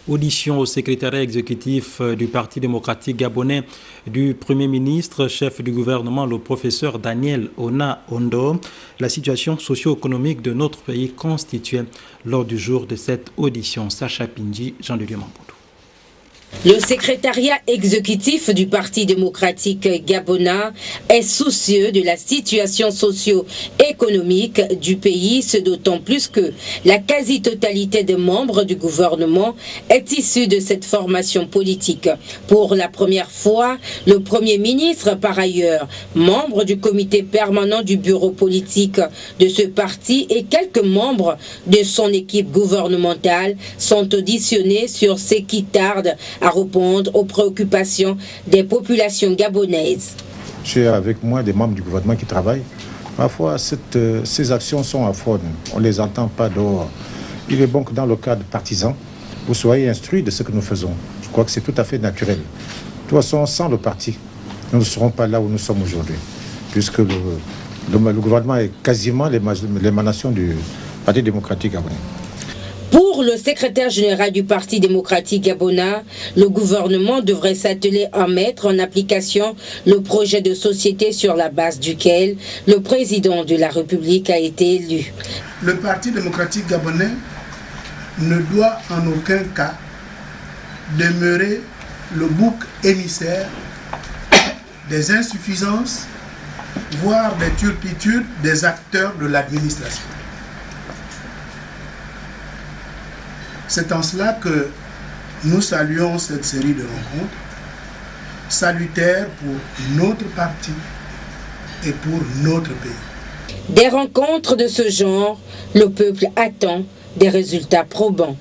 Audition au secrétariat exécutif du Parti démocratique gabonais du Premier ministre, chef du gouvernement, le professeur Daniel Ona-Ondo. La situation socio-économique de notre pays constituée lors du jour de cette audition. Sacha Pindji, Jean-Didier Mamboudou. Le secrétariat exécutif du Parti démocratique gabonais est soucieux de la situation socio-économique du pays, ce d'autant plus que la quasi-totalité des membres du gouvernement est issue de cette formation politique. Pour la première fois, le Premier ministre, par ailleurs, membre du comité permanent du bureau politique de ce parti et quelques membres de son équipe gouvernementale sont auditionnés sur ce qui tarde à répondre aux préoccupations des populations gabonaises. J'ai avec moi des membres du gouvernement qui travaillent. Parfois, ces actions sont aphones. On ne les entend pas dehors. Il est bon que dans le cadre partisan, vous soyez instruits de ce que nous faisons. Je crois que c'est tout à fait naturel. De toute façon, sans le parti, nous ne serons pas là où nous sommes aujourd'hui. Puisque le gouvernement est quasiment l'émanation du Parti démocratique gabonais. Pour le secrétaire général du Parti démocratique gabonais, le gouvernement devrait s'atteler à mettre en application le projet de société sur la base duquel le président de la République a été élu. Le Parti démocratique gabonais ne doit en aucun cas demeurer le bouc émissaire des insuffisances, voire des turpitudes des acteurs de l'administration. C'est en cela que nous saluons cette série de rencontres salutaires pour notre parti et pour notre pays. Des rencontres de ce genre, le peuple attend des résultats probants.